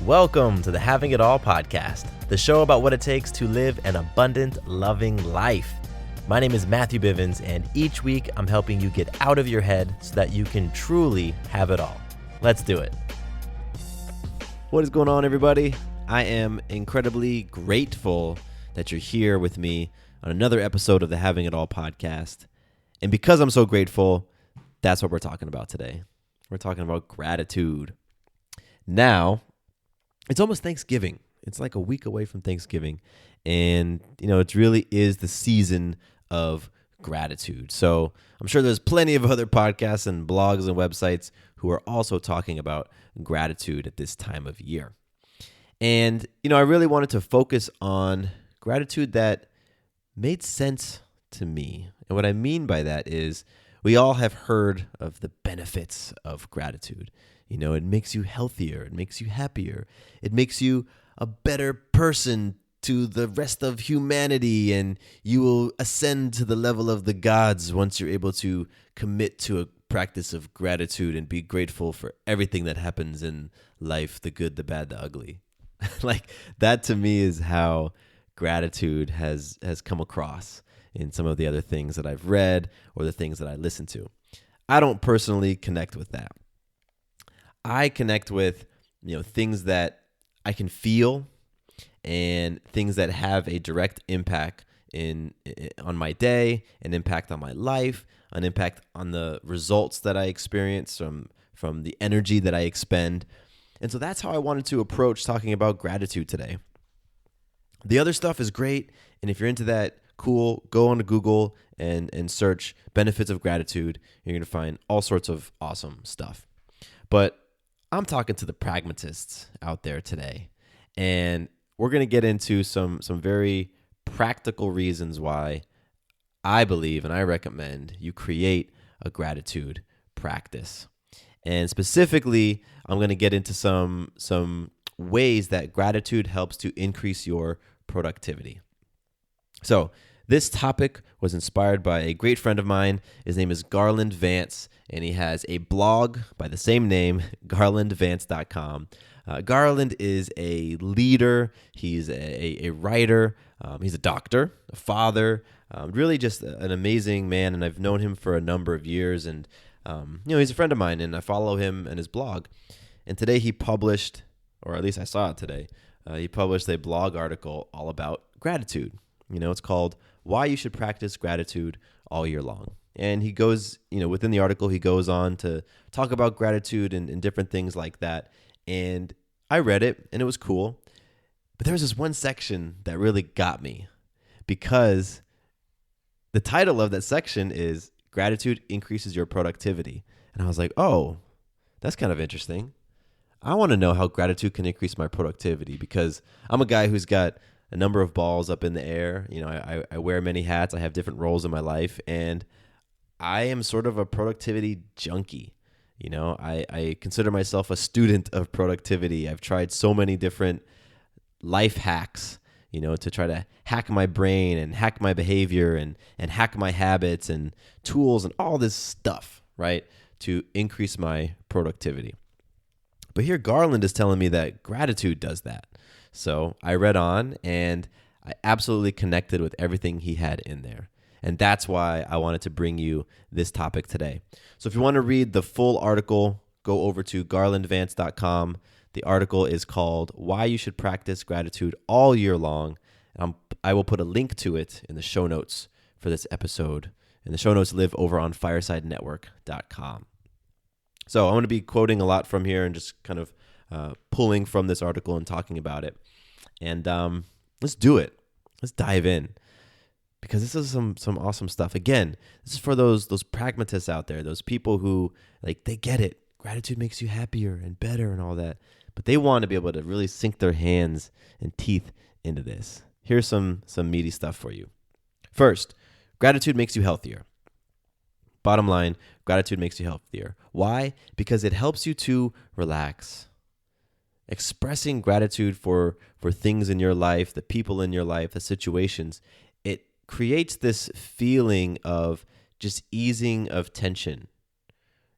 Welcome to the Having It All podcast, the show about what it takes to live an abundant, loving life. My name is Matthew Bivens, and each week I'm helping you get out of your head so that you can truly have it all. Let's do it. What is going on, everybody? I am incredibly grateful that you're here with me on another episode of the Having It All podcast. And because I'm so grateful, that's what we're talking about today. We're talking about gratitude. Now, it's almost Thanksgiving. It's like a week away from Thanksgiving. And, it really is the season of gratitude. So I'm sure there's plenty of other podcasts and blogs and websites who are also talking about gratitude at this time of year. And, I really wanted to focus on gratitude that made sense to me. And what I mean by that is we all have heard of the benefits of gratitude. It makes you healthier. It makes you happier. It makes you a better person to the rest of humanity, and you will ascend to the level of the gods once you're able to commit to a practice of gratitude and be grateful for everything that happens in life, the good, the bad, the ugly. Like that to me is how gratitude has come across in some of the other things that I've read or the things that I listen to. I don't personally connect with that. I connect with, things that I can feel and things that have a direct impact on my day, an impact on my life, an impact on the results that I experience from the energy that I expend. And so that's how I wanted to approach talking about gratitude today. The other stuff is great, and if you're into that, cool, go on to Google and search benefits of gratitude. You're going to find all sorts of awesome stuff. But I'm talking to the pragmatists out there today, and we're going to get into some very practical reasons why I believe and I recommend you create a gratitude practice. And specifically, I'm going to get into some ways that gratitude helps to increase your productivity. So this topic was inspired by a great friend of mine. His name is Garland Vance, and he has a blog by the same name, garlandvance.com. Garland is a leader. He's a writer. He's a doctor, a father, really just an amazing man, and I've known him for a number of years. And, he's a friend of mine, and I follow him and his blog. And today he published, or at least I saw it today, he published a blog article all about gratitude. It's called Why You Should Practice Gratitude All Year Long. And he goes, within the article, he goes on to talk about gratitude and different things like that. And I read it, and it was cool. But there was this one section that really got me, because the title of that section is Gratitude Increases Your Productivity. And I was like, oh, that's kind of interesting. I want to know how gratitude can increase my productivity, because I'm a guy who's got a number of balls up in the air. I wear many hats. I have different roles in my life, and I am sort of a productivity junkie. I consider myself a student of productivity. I've tried so many different life hacks, to try to hack my brain and hack my behavior and hack my habits and tools and all this stuff, right, to increase my productivity. But here Garland is telling me that gratitude does that. So I read on, and I absolutely connected with everything he had in there. And that's why I wanted to bring you this topic today. So if you want to read the full article, go over to garlandvance.com. The article is called Why You Should Practice Gratitude All Year Long. I will put a link to it in the show notes for this episode. And the show notes live over on firesidenetwork.com. So I'm going to be quoting a lot from here and just kind of pulling from this article and talking about it. And let's do it. Let's dive in, because this is some awesome stuff. Again, this is for those pragmatists out there, those people who, like, they get it. Gratitude makes you happier and better and all that. But they want to be able to really sink their hands and teeth into this. Here's some meaty stuff for you. First, gratitude makes you healthier. Bottom line, gratitude makes you healthier. Why? Because it helps you to relax. Expressing gratitude for things in your life, the people in your life, the situations, it creates this feeling of just easing of tension.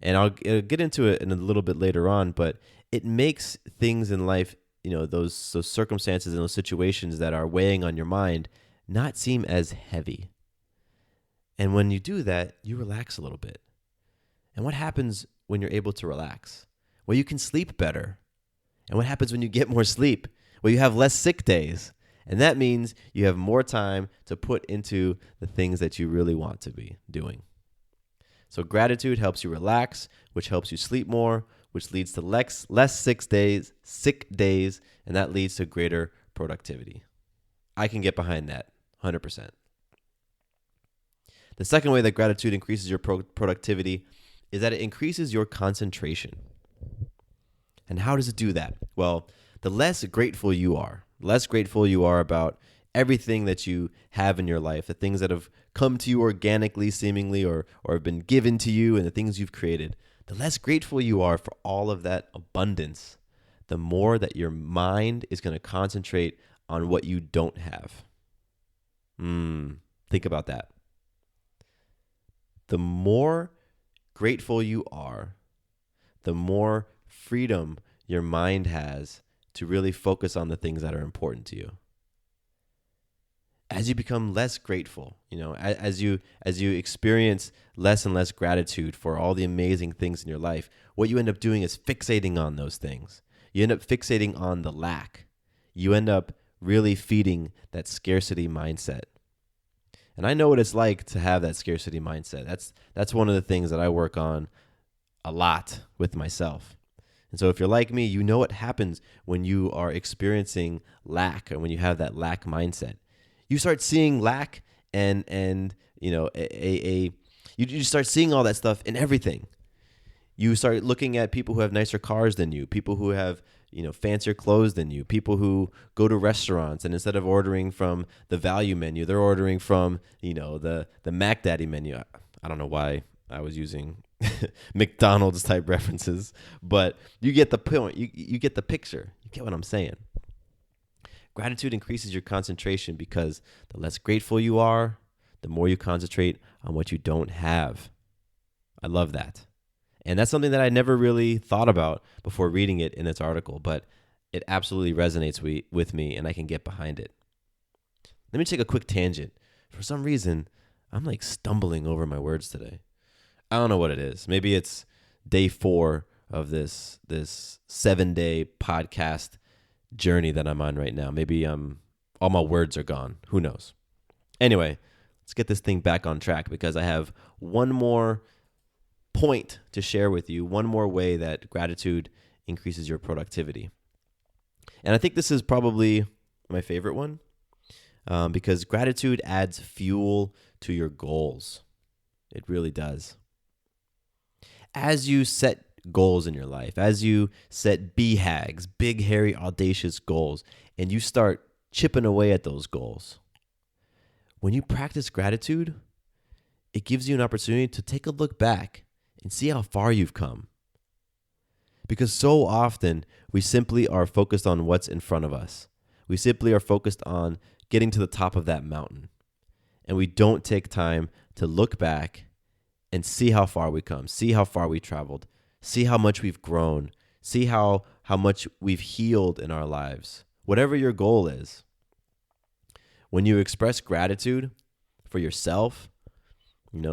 And I'll get into it in a little bit later on, but it makes things in life those circumstances and those situations that are weighing on your mind not seem as heavy. And when you do that, you relax a little bit. And what happens when you're able to relax? Well, you can sleep better. And what happens when you get more sleep? Well, you have less sick days. And that means you have more time to put into the things that you really want to be doing. So gratitude helps you relax, which helps you sleep more, which leads to less sick days, and that leads to greater productivity. I can get behind that 100%. The second way that gratitude increases your productivity is that it increases your concentration. And how does it do that? Well, the less grateful you are about everything that you have in your life, the things that have come to you organically, seemingly, or have been given to you, and the things you've created, the less grateful you are for all of that abundance, the more that your mind is going to concentrate on what you don't have. Think about that. The more grateful you are, the more freedom your mind has to really focus on the things that are important to you. As you become less grateful, as you experience less and less gratitude for all the amazing things in your life, what you end up doing is fixating on those things. You end up fixating on the lack. You end up really feeding that scarcity mindset. And I know what it's like to have that scarcity mindset. That's one of the things that I work on a lot with myself. And so if you're like me, you know what happens when you are experiencing lack and when you have that lack mindset. You start seeing lack and you start seeing all that stuff in everything. You start looking at people who have nicer cars than you, people who have fancier clothes than you, people who go to restaurants and instead of ordering from the value menu, they're ordering from the Mac Daddy menu. I don't know why I was using McDonald's type references, but you get the point. You get the picture. You get what I'm saying. Gratitude increases your concentration because the less grateful you are, the more you concentrate on what you don't have. I love that. And that's something that I never really thought about before reading it in this article, but it absolutely resonates with me and I can get behind it. Let me take a quick tangent. For some reason, I'm like stumbling over my words today. I don't know what it is. Maybe it's day 4 of this 7-day podcast journey that I'm on right now. Maybe all my words are gone. Who knows? Anyway, let's get this thing back on track because I have one more point to share with you, one more way that gratitude increases your productivity. And I think this is probably my favorite one because gratitude adds fuel to your goals. It really does. As you set goals in your life, as you set BHAGs, big, hairy, audacious goals, and you start chipping away at those goals, when you practice gratitude, it gives you an opportunity to take a look back and see how far you've come. Because so often we simply are focused on what's in front of us. We simply are focused on getting to the top of that mountain. And we don't take time to look back and see how far we come, see how far we traveled, see how much we've grown, see how much we've healed in our lives. Whatever your goal is, when you express gratitude for yourself,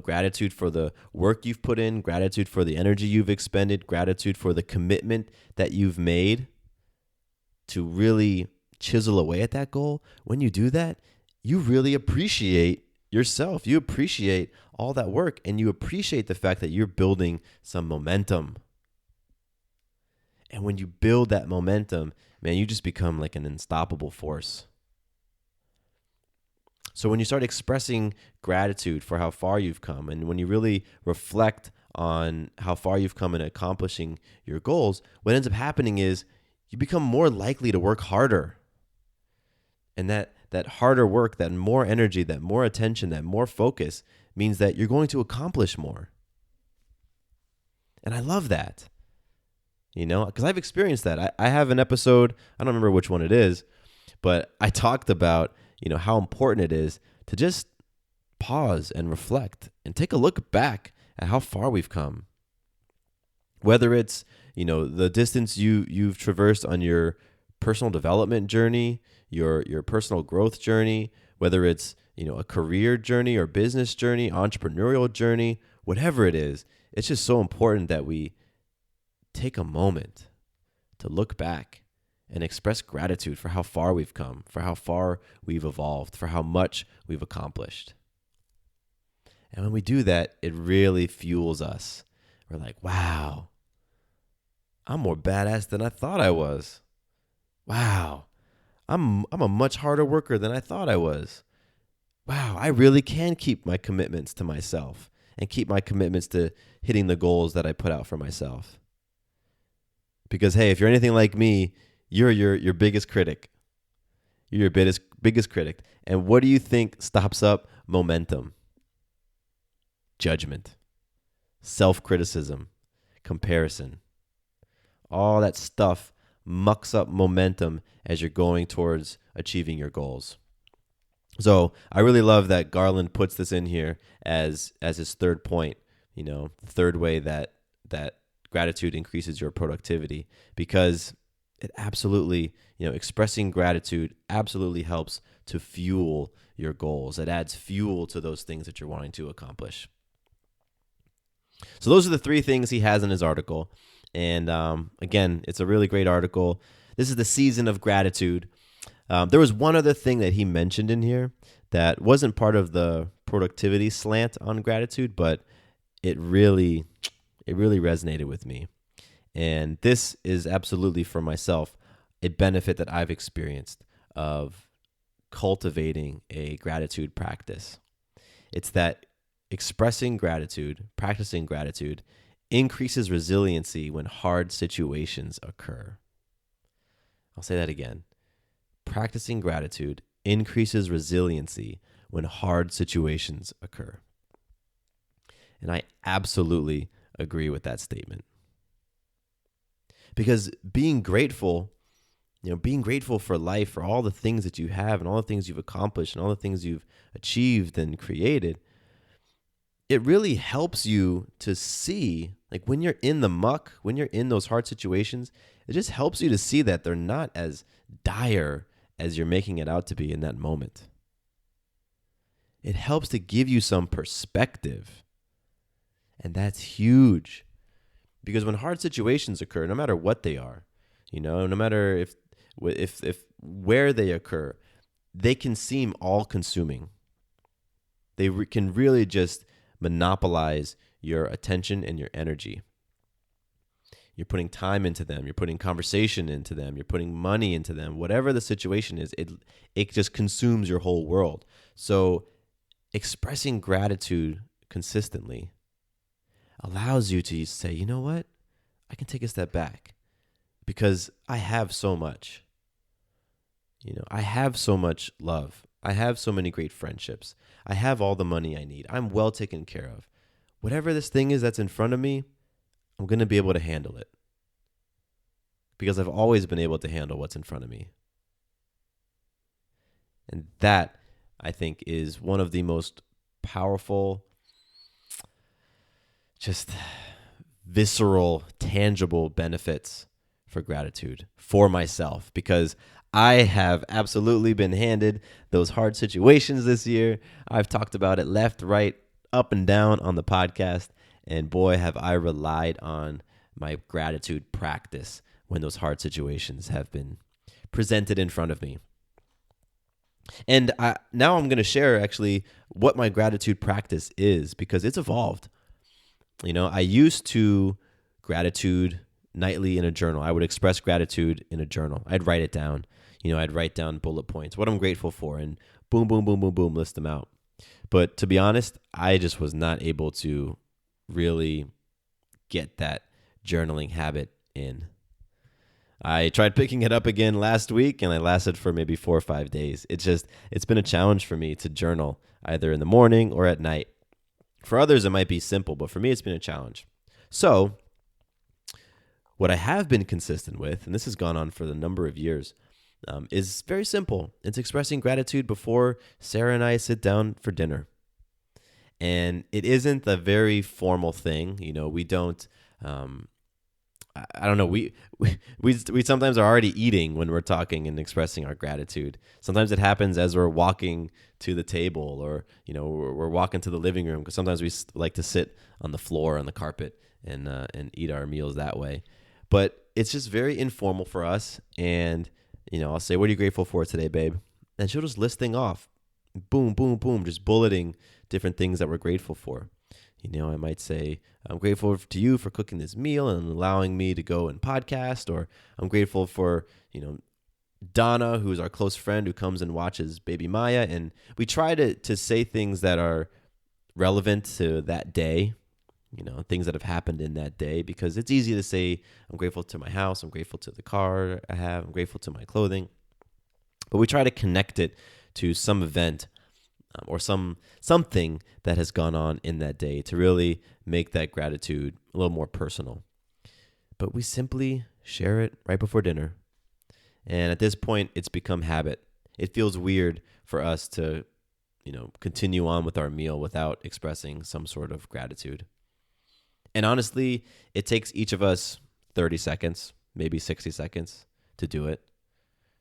gratitude for the work you've put in, gratitude for the energy you've expended, gratitude for the commitment that you've made to really chisel away at that goal. When you do that, you really appreciate yourself. You appreciate all that work and you appreciate the fact that you're building some momentum. And when you build that momentum, man, you just become like an unstoppable force. So when you start expressing gratitude for how far you've come, and when you really reflect on how far you've come in accomplishing your goals, what ends up happening is you become more likely to work harder. And that harder work, that more energy, that more attention, that more focus means that you're going to accomplish more. And I love that, because I've experienced that. I have an episode, I don't remember which one it is, but I talked about how important it is to just pause and reflect and take a look back at how far we've come. Whether it's, the distance you've traversed on your personal development journey, your personal growth journey, whether it's, a career journey or business journey, entrepreneurial journey, whatever it is, it's just so important that we take a moment to look back and express gratitude for how far we've come, for how far we've evolved, for how much we've accomplished. And when we do that, it really fuels us. We're like, wow, I'm more badass than I thought I was. Wow, I'm a much harder worker than I thought I was. Wow, I really can keep my commitments to myself and keep my commitments to hitting the goals that I put out for myself. Because, hey, if you're anything like me, you're your biggest critic. You're your biggest critic. And what do you think stops up momentum? Judgment, self-criticism, comparison. All that stuff mucks up momentum as you're going towards achieving your goals. So I really love that Garland puts this in here as his third point, third way that gratitude increases your productivity, because it absolutely, expressing gratitude absolutely helps to fuel your goals. It adds fuel to those things that you're wanting to accomplish. So those are the three things he has in his article. And again, it's a really great article. This is the season of gratitude. There was one other thing that he mentioned in here that wasn't part of the productivity slant on gratitude, but it really resonated with me. And this is absolutely, for myself, a benefit that I've experienced of cultivating a gratitude practice. It's that expressing gratitude, practicing gratitude, increases resiliency when hard situations occur. I'll say that again. Practicing gratitude increases resiliency when hard situations occur. And I absolutely agree with that statement. Because being grateful for life, for all the things that you have and all the things you've accomplished and all the things you've achieved and created, it really helps you to see, like when you're in the muck, when you're in those hard situations, it just helps you to see that they're not as dire as you're making it out to be in that moment. It helps to give you some perspective. And that's huge. Because when hard situations occur, no matter what they are, no matter if where they occur, they can seem all-consuming. They can really just monopolize your attention and your energy. You're putting time into them. You're putting conversation into them. You're putting money into them. Whatever the situation is, it just consumes your whole world. So expressing gratitude consistently allows you to say, you know what? I can take a step back because I have so much. I have so much love. I have so many great friendships. I have all the money I need. I'm well taken care of. Whatever this thing is that's in front of me, I'm going to be able to handle it because I've always been able to handle what's in front of me. And that, I think, is one of the most powerful, just visceral, tangible benefits for gratitude for myself, because I have absolutely been handed those hard situations this year. I've talked about it left, right, up and down on the podcast. And boy, have I relied on my gratitude practice when those hard situations have been presented in front of me. And now I'm going to share actually what my gratitude practice is, because it's evolved. I used to gratitude nightly in a journal. I would express gratitude in a journal. I'd write it down. I'd write down bullet points, what I'm grateful for, and boom, boom, boom, boom, boom, list them out. But to be honest, I just was not able to really get that journaling habit in. I tried picking it up again last week, and I lasted for maybe 4 or 5 days. It's been a challenge for me to journal either in the morning or at night. For others, it might be simple, but for me, it's been a challenge. So what I have been consistent with, and this has gone on for a number of years, is very simple. It's expressing gratitude before Sarah and I sit down for dinner. And it isn't a very formal thing. We don't, I don't know. We sometimes are already eating when we're talking and expressing our gratitude. Sometimes it happens as we're walking to the table, or we're walking to the living room, because sometimes we like to sit on the floor on the carpet and eat our meals that way. But it's just very informal for us. And I'll say, "What are you grateful for today, babe?" And she'll just list things off. Boom, boom, boom, just bulleting different things that we're grateful for. I might say, "I'm grateful to you for cooking this meal and allowing me to go and podcast," or "I'm grateful for, Donna, who's our close friend who comes and watches baby Maya." And we try to say things that are relevant to that day, things that have happened in that day, because it's easy to say, "I'm grateful to my house, I'm grateful to the car I have, I'm grateful to my clothing." But we try to connect it to some event or something that has gone on in that day to really make that gratitude a little more personal. But we simply share it right before dinner. And at this point, it's become habit. It feels weird for us to, continue on with our meal without expressing some sort of gratitude. And honestly, it takes each of us 30 seconds, maybe 60 seconds to do it.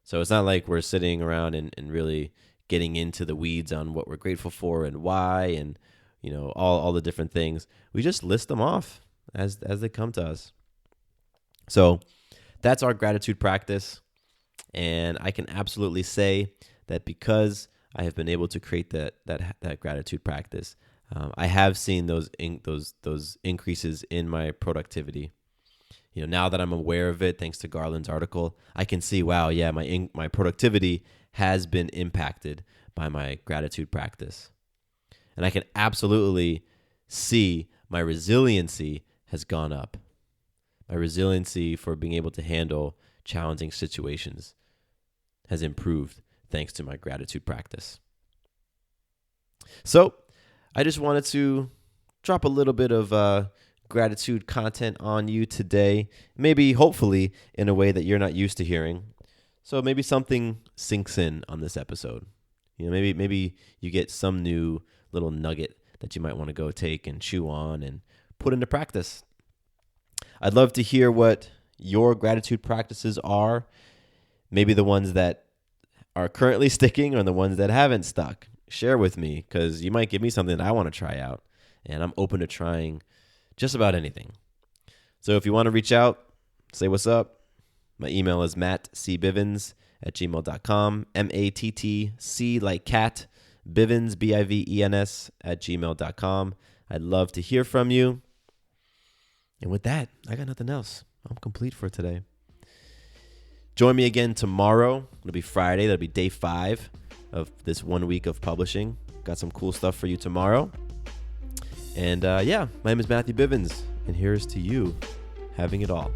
So it's not like we're sitting around and really getting into the weeds on what we're grateful for and why, and all the different things. We just list them off as they come to us. So that's our gratitude practice, and I can absolutely say that because I have been able to create that gratitude practice, I have seen those increases in my productivity. Now that I'm aware of it, thanks to Garland's article, I can see, wow, yeah, my productivity has been impacted by my gratitude practice. And I can absolutely see my resiliency has gone up. My resiliency for being able to handle challenging situations has improved thanks to my gratitude practice. So I just wanted to drop a little bit of gratitude content on you today, maybe hopefully in a way that you're not used to hearing. So maybe something sinks in on this episode. Maybe you get some new little nugget that you might want to go take and chew on and put into practice. I'd love to hear what your gratitude practices are, maybe the ones that are currently sticking or the ones that haven't stuck. Share with me, because you might give me something that I want to try out, and I'm open to trying just about anything. So if you want to reach out, say what's up. My email is mattcbivens@gmail.com, MATTC like cat, Bivens, BIVENS @gmail.com. I'd love to hear from you. And with that, I got nothing else. I'm complete for today. Join me again tomorrow. It'll be Friday. That'll be day 5 of this 1 week of publishing. Got some cool stuff for you tomorrow. And my name is Matthew Bivens, and here's to you having it all.